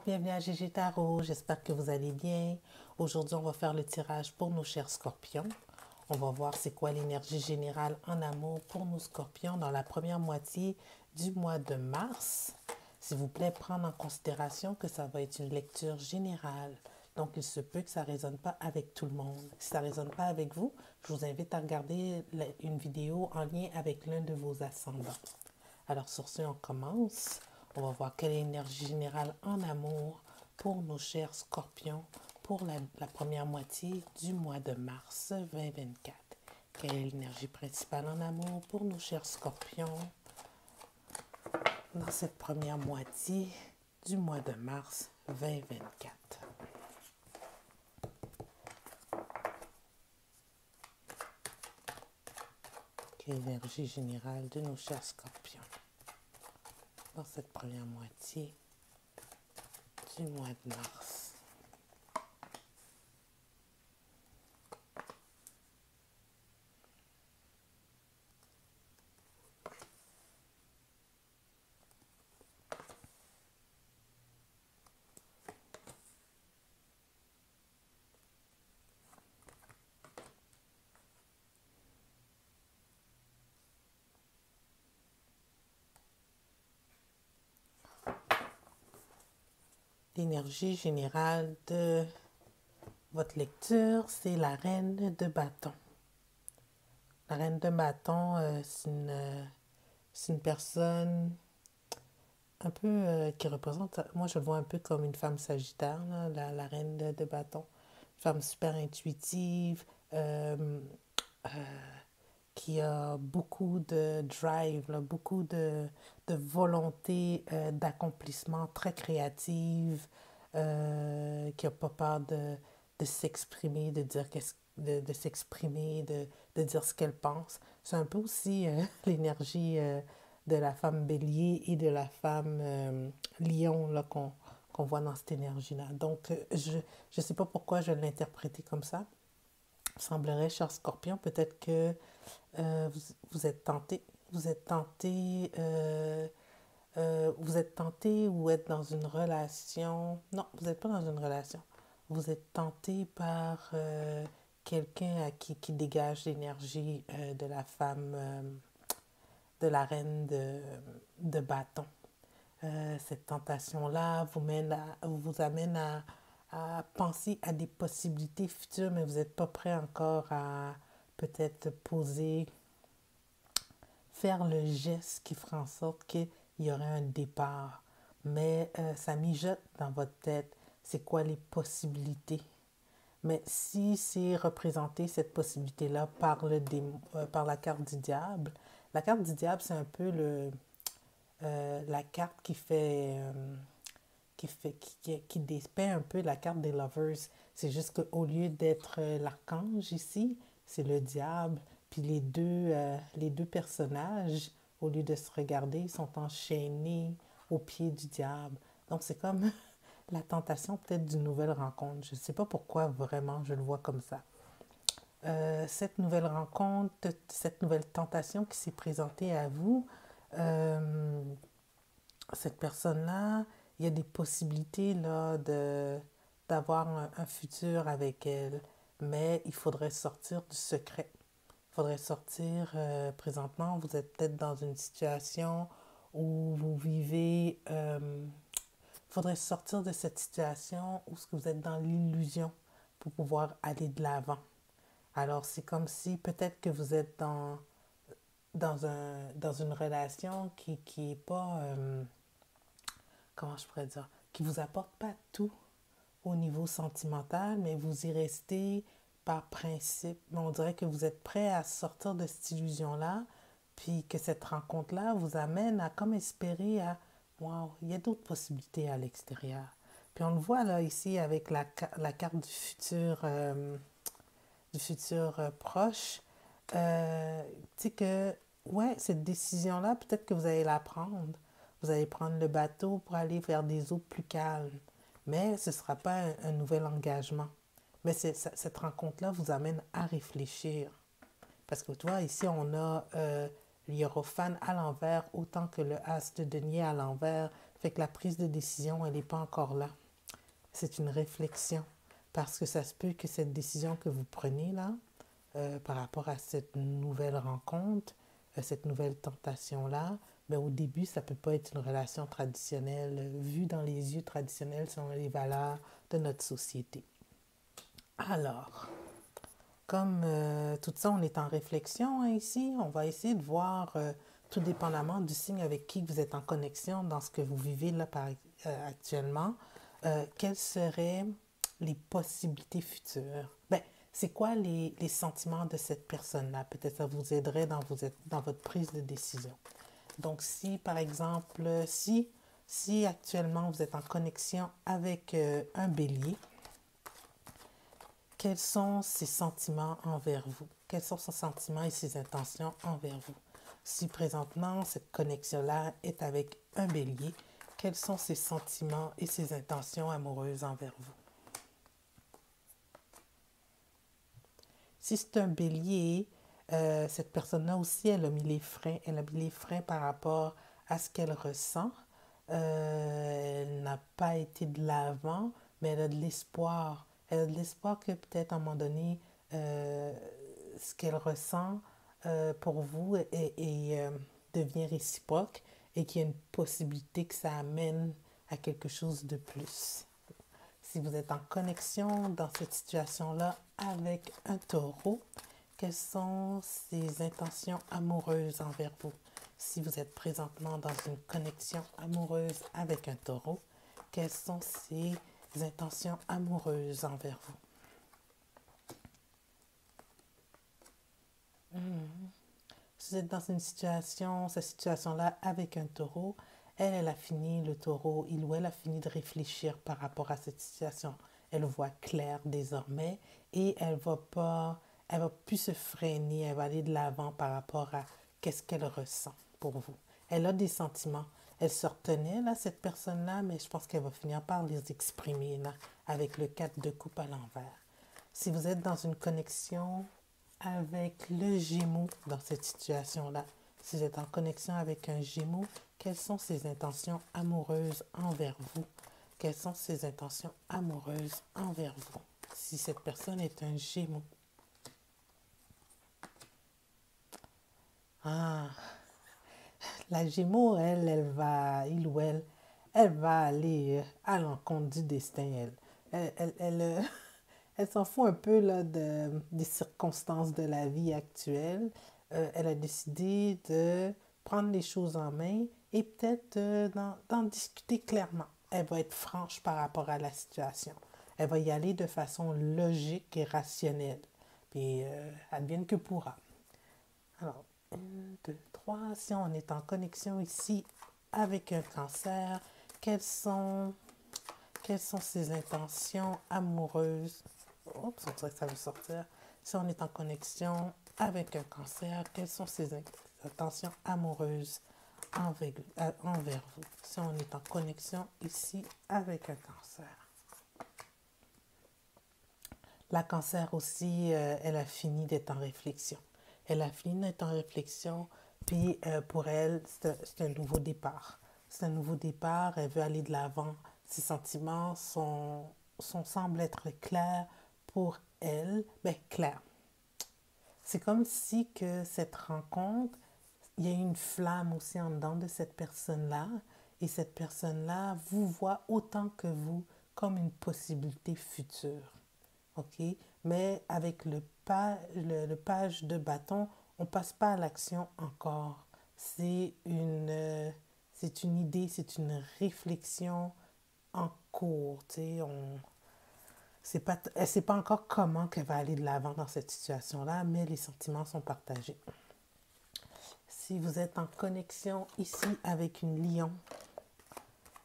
bienvenue à Gigi Tarot, j'espère que vous allez bien. Aujourd'hui, on va faire le tirage pour nos chers scorpions. On va voir c'est quoi l'énergie générale en amour pour nos scorpions dans la première moitié du mois de mars. S'il vous plaît, prendre en considération que ça va être une lecture générale. Donc, il se peut que ça ne résonne pas avec tout le monde. Si ça ne résonne pas avec vous, je vous invite à regarder une vidéo en lien avec l'un de vos ascendants. Alors, sur ce, on commence. On va voir quelle est l'énergie générale en amour pour nos chers scorpions pour la première moitié du mois de mars 2024. Quelle est l'énergie principale en amour pour nos chers scorpions dans cette première moitié du mois de mars 2024. Quelle est l'énergie générale de nos chers scorpions dans cette première moitié du mois de mars. L'énergie générale de votre lecture, c'est la reine de bâton. La reine de bâton, c'est une personne un peu qui représente, moi je le vois un peu comme une femme sagittaire, là, la reine de bâton. Une femme super intuitive, qui a beaucoup de drive, là, beaucoup de volonté d'accomplissement, très créative, qui n'a pas peur de s'exprimer, de dire de s'exprimer, de dire ce qu'elle pense. C'est un peu aussi l'énergie de la femme bélier et de la femme lion là, qu'on voit dans cette énergie-là. Donc, je ne sais pas pourquoi je l'ai interprété comme ça. Il semblerait, cher Scorpion, peut-être que vous êtes tenté, vous êtes tenté ou êtes dans une relation. Non, vous n'êtes pas dans une relation. Vous êtes tenté par quelqu'un à qui dégage l'énergie de la femme, de la reine de bâton. Cette tentation-là vous amène à penser à des possibilités futures, mais vous n'êtes pas prêt encore à peut-être faire le geste qui fera en sorte qu'il y aurait un départ. Mais ça mijote dans votre tête. C'est quoi les possibilités? Mais si c'est représenté, cette possibilité-là, par la carte du diable, la carte du diable, c'est un peu la carte qui dépeint un peu la carte des lovers. C'est juste qu'au lieu d'être l'archange ici, c'est le diable. Puis les deux personnages, au lieu de se regarder, sont enchaînés au pied du diable. Donc c'est comme la tentation peut-être d'une nouvelle rencontre. Je ne sais pas pourquoi vraiment je le vois comme ça. Cette nouvelle rencontre, cette nouvelle tentation qui s'est présentée à vous, cette personne-là, il y a des possibilités là, d'avoir un futur avec elle, mais il faudrait sortir du secret. Il faudrait sortir, présentement, vous êtes peut-être dans une situation où vous vivez, il faudrait sortir de cette situation où vous êtes dans l'illusion pour pouvoir aller de l'avant. Alors, c'est comme si peut-être que vous êtes dans une relation qui est pas, comment je pourrais dire, qui vous apporte pas tout au niveau sentimental, mais vous y restez par principe. Mais on dirait que vous êtes prêt à sortir de cette illusion-là, puis que cette rencontre-là vous amène à comme espérer à, wow, il y a d'autres possibilités à l'extérieur. Puis on le voit là ici avec la carte du futur proche. Tu sais que, ouais, cette décision-là, peut-être que vous allez la prendre. Vous allez prendre le bateau pour aller vers des eaux plus calmes. Mais ce ne sera pas un nouvel engagement. Mais cette rencontre-là vous amène à réfléchir. Parce que tu vois, ici, on a l'hiérophane à l'envers, autant que le as de denier à l'envers. Fait que la prise de décision, elle n'est pas encore là. C'est une réflexion. Parce que ça se peut que cette décision que vous prenez là, par rapport à cette nouvelle rencontre, cette nouvelle tentation-là, ben, au début, ça ne peut pas être une relation traditionnelle, vue dans les yeux traditionnels selon les valeurs de notre société. Alors, comme tout ça, on est en réflexion hein, ici, on va essayer de voir, tout dépendamment du signe avec qui vous êtes en connexion dans ce que vous vivez là actuellement, quelles seraient les possibilités futures. Ben, c'est quoi les sentiments de cette personne-là? Peut-être ça vous aiderait dans votre prise de décision. Donc, si, par exemple, si actuellement vous êtes en connexion avec un bélier, quels sont ses sentiments envers vous? Quels sont ses sentiments et ses intentions envers vous? Si présentement cette connexion-là est avec un bélier, quels sont ses sentiments et ses intentions amoureuses envers vous? Si c'est un bélier, cette personne-là aussi, elle a mis les freins. Elle a mis les freins par rapport à ce qu'elle ressent. Elle n'a pas été de l'avant, mais elle a de l'espoir. Elle a de l'espoir que peut-être à un moment donné, ce qu'elle ressent pour vous devient réciproque et qu'il y a une possibilité que ça amène à quelque chose de plus. Si vous êtes en connexion dans cette situation-là avec un taureau, quelles sont ses intentions amoureuses envers vous? Si vous êtes présentement dans une connexion amoureuse avec un taureau, quelles sont ses intentions amoureuses envers vous? Si vous êtes dans une situation, cette situation-là avec un taureau, elle a fini, le taureau, il ou elle a fini de réfléchir par rapport à cette situation. Elle voit clair désormais et elle va plus se freiner, elle va aller de l'avant par rapport à qu'est-ce qu'elle ressent pour vous. Elle a des sentiments. Elle se retenait, là, cette personne-là, mais je pense qu'elle va finir par les exprimer, là, avec le 4 de coupe à l'envers. Si vous êtes dans une connexion avec le Gémeaux dans cette situation-là, si vous êtes en connexion avec un Gémeaux, quelles sont ses intentions amoureuses envers vous? Quelles sont ses intentions amoureuses envers vous? Si cette personne est un Gémeaux. Ah, la Gémeaux, il ou elle va aller à l'encontre du destin, elle s'en fout un peu là, des circonstances de la vie actuelle. Elle a décidé de prendre les choses en main et peut-être d'en discuter clairement. Elle va être franche par rapport à la situation. Elle va y aller de façon logique et rationnelle. Puis, advienne que pourra. Alors, 1, 2, 3. Si on est en connexion ici avec un cancer, quelles sont ses intentions amoureuses? Oups, on dirait que ça veut sortir. Si on est en connexion avec un cancer, quelles sont ses intentions amoureuses envers vous? Si on est en connexion ici avec un cancer. La cancer aussi, elle a fini d'être en réflexion. Elle a fini d'être en réflexion, puis pour elle, c'est un nouveau départ. C'est un nouveau départ, elle veut aller de l'avant. Ses sentiments semblent être clairs pour elle. Bien, clair. C'est comme si que cette rencontre, il y a une flamme aussi en dedans de cette personne-là, et cette personne-là vous voit autant que vous comme une possibilité future. OK? Mais avec le page de bâton, on ne passe pas à l'action encore. C'est une idée, c'est une réflexion en cours. Elle ne sait pas encore comment qu'elle va aller de l'avant dans cette situation-là, mais les sentiments sont partagés. Si vous êtes en connexion ici avec une lion,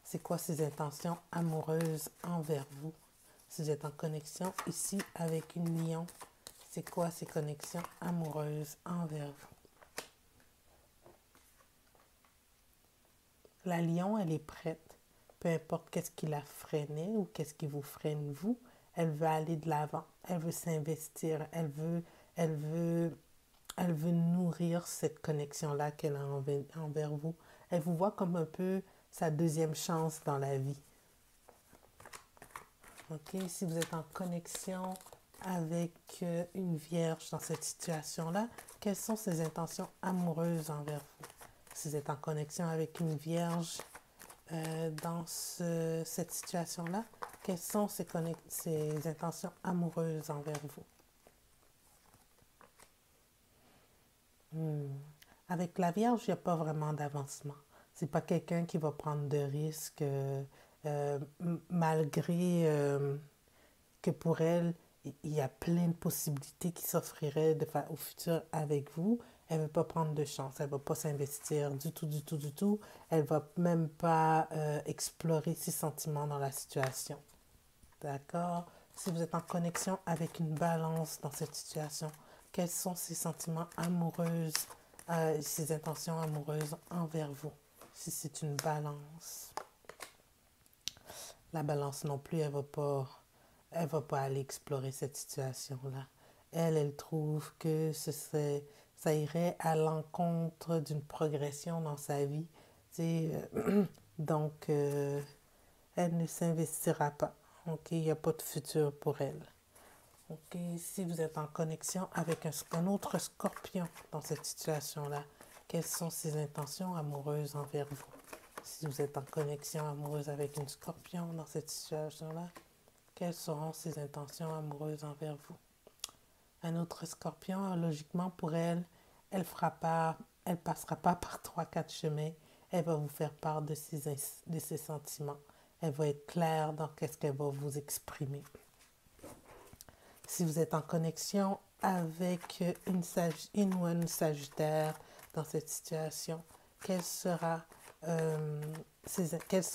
c'est quoi ses intentions amoureuses envers vous? Si vous êtes en connexion ici avec une lion, c'est quoi ses connexions amoureuses envers vous? La lion, elle est prête. Peu importe qu'est-ce qui la freinait ou qu'est-ce qui vous freine vous, elle veut aller de l'avant. Elle veut s'investir. Elle veut nourrir cette connexion-là qu'elle a envers vous. Elle vous voit comme un peu sa deuxième chance dans la vie. OK? Si vous êtes en connexion avec une vierge dans cette situation-là, quelles sont ses intentions amoureuses envers vous? Si vous êtes en connexion avec une vierge dans cette situation-là, quelles sont ses intentions amoureuses envers vous? Avec la vierge, il n'y a pas vraiment d'avancement. C'est pas quelqu'un qui va prendre de risques malgré que pour elle, il y a plein de possibilités qui s'offriraient au futur avec vous. Elle ne veut pas prendre de chance. Elle ne va pas s'investir du tout, du tout, du tout. Elle ne va même pas explorer ses sentiments dans la situation. D'accord? Si vous êtes en connexion avec une balance dans cette situation, quels sont ses sentiments amoureux, ses intentions amoureuses envers vous? Si c'est une balance. La balance non plus, elle va pas aller explorer cette situation-là. Elle trouve que ça irait à l'encontre d'une progression dans sa vie. Donc, elle ne s'investira pas. OK? Il n'y a pas de futur pour elle. OK? Si vous êtes en connexion avec un autre scorpion dans cette situation-là, quelles sont ses intentions amoureuses envers vous? Si vous êtes en connexion amoureuse avec une scorpion dans cette situation-là, quelles seront ses intentions amoureuses envers vous? Un autre scorpion, logiquement pour elle, elle passera pas par 3-4 chemins. Elle va vous faire part de ses sentiments. Elle va être claire dans qu'est-ce qu'elle va vous exprimer. Si vous êtes en connexion avec une ou un sagittaire dans cette situation, quelles sont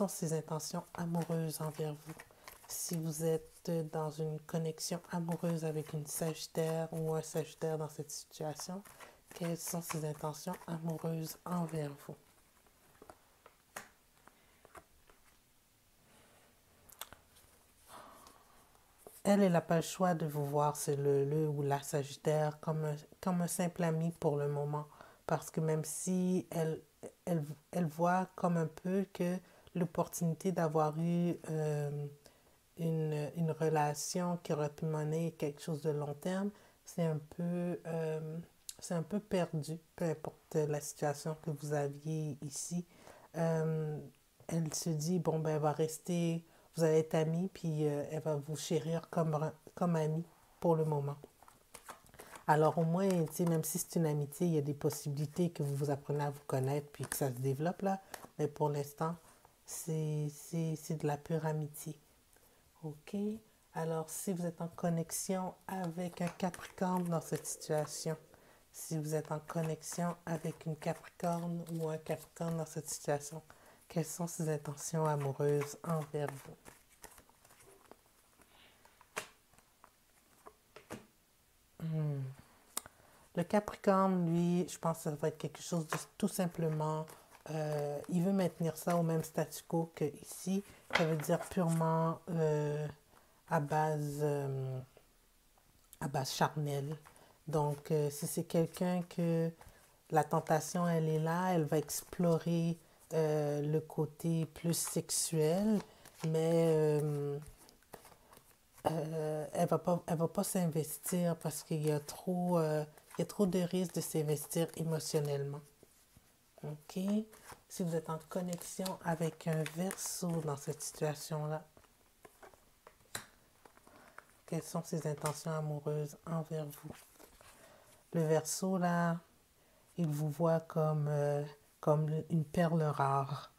ses intentions amoureuses envers vous? Si vous êtes dans une connexion amoureuse avec une sagittaire ou un sagittaire dans cette situation, quelles sont ses intentions amoureuses envers vous? Elle n'a pas le choix de vous voir, c'est le ou la sagittaire, comme un simple ami pour le moment. Parce que même si elle voit comme un peu que l'opportunité d'avoir eu une relation qui aurait pu mener quelque chose de long terme, c'est un peu perdu, peu importe la situation que vous aviez ici. Elle se dit, bon, ben, elle va rester, vous allez être amis, puis elle va vous chérir comme ami pour le moment. Alors au moins, même si c'est une amitié, il y a des possibilités que vous vous apprenez à vous connaître, puis que ça se développe là. Mais pour l'instant, c'est de la pure amitié. OK? Alors, si vous êtes en connexion avec un Capricorne dans cette situation, si vous êtes en connexion avec une Capricorne ou un Capricorne dans cette situation, quelles sont ses intentions amoureuses envers vous? Le Capricorne, lui, je pense que ça va être quelque chose de tout simplement, il veut maintenir ça au même statu quo qu'ici. Ça veut dire purement à base charnelle. Donc, si c'est quelqu'un que la tentation, elle est là, elle va explorer le côté plus sexuel, mais elle va pas s'investir parce qu'il y a trop de risques de s'investir émotionnellement. OK? Si vous êtes en connexion avec un Verseau dans cette situation-là, quelles sont ses intentions amoureuses envers vous? Le Verseau, là, il vous voit comme une perle rare.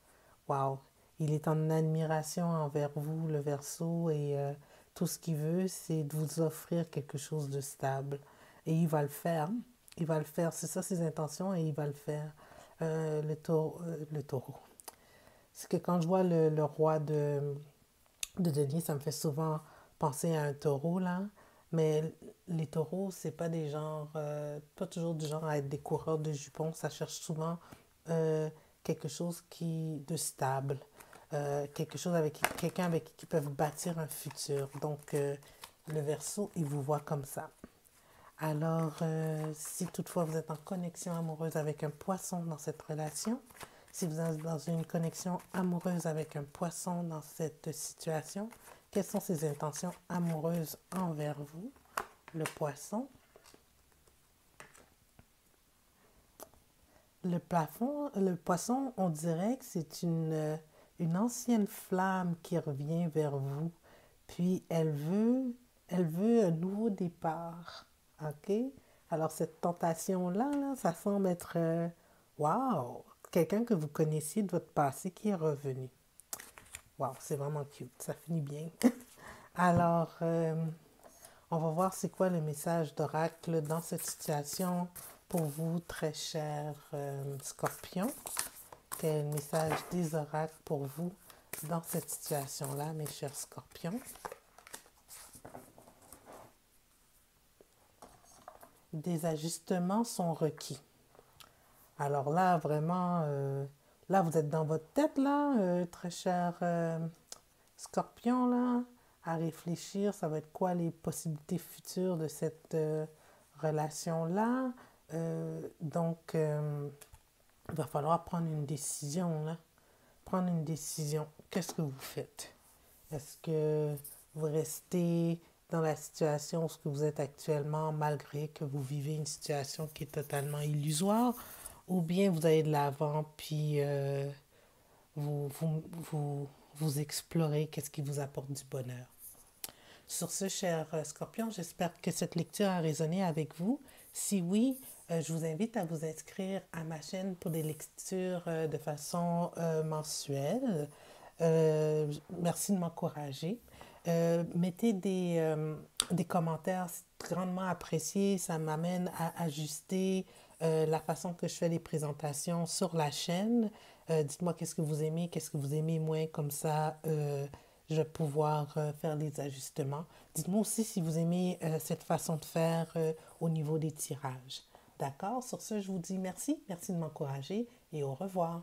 Wow! Il est en admiration envers vous, le Verseau, et tout ce qu'il veut, c'est de vous offrir quelque chose de stable. Et il va le faire. Il va le faire. C'est ça ses intentions et il va le faire. Le taureau. C'est que quand je vois le roi de Denis, ça me fait souvent penser à un taureau, là. Mais les taureaux, c'est pas des genres, pas toujours du genre à être des coureurs de jupons. Ça cherche souvent quelque chose de stable. Quelqu'un avec qui ils peuvent bâtir un futur. Donc, le Verseau, il vous voit comme ça. Alors, si toutefois vous êtes en connexion amoureuse avec un poisson dans cette relation, Si vous êtes dans une connexion amoureuse avec un poisson dans cette situation, quelles sont ses intentions amoureuses envers vous, le poisson? Le poisson, on dirait que c'est une ancienne flamme qui revient vers vous. Puis elle veut un nouveau départ. OK? Alors cette tentation-là, là, ça semble être, wow, quelqu'un que vous connaissiez de votre passé qui est revenu. Wow, c'est vraiment cute. Ça finit bien. Alors, on va voir c'est quoi le message d'oracle dans cette situation pour vous, très cher Scorpion. Quel est le message des oracles pour vous dans cette situation-là, mes chers Scorpions? Des ajustements sont requis. Alors là, vraiment, là, vous êtes dans votre tête, là, très cher Scorpion, là, à réfléchir, ça va être quoi les possibilités futures de cette relation-là. Donc, il va falloir prendre une décision, là. Prendre une décision. Qu'est-ce que vous faites? Est-ce que vous restez dans la situation où vous êtes actuellement, malgré que vous vivez une situation qui est totalement illusoire, ou bien vous allez de l'avant, puis vous, vous, vous explorez qu'est-ce qui vous apporte du bonheur. Sur ce, cher Scorpion, j'espère que cette lecture a résonné avec vous. Si oui, je vous invite à vous inscrire à ma chaîne pour des lectures de façon mensuelle. Merci de m'encourager. Mettez des commentaires, c'est grandement apprécié. Ça m'amène à ajuster la façon que je fais les présentations sur la chaîne. Dites-moi qu'est-ce que vous aimez, qu'est-ce que vous aimez moins, comme ça je vais pouvoir faire les ajustements. Dites-moi aussi si vous aimez cette façon de faire au niveau des tirages. D'accord? Sur ce, je vous dis merci, merci de m'encourager et au revoir.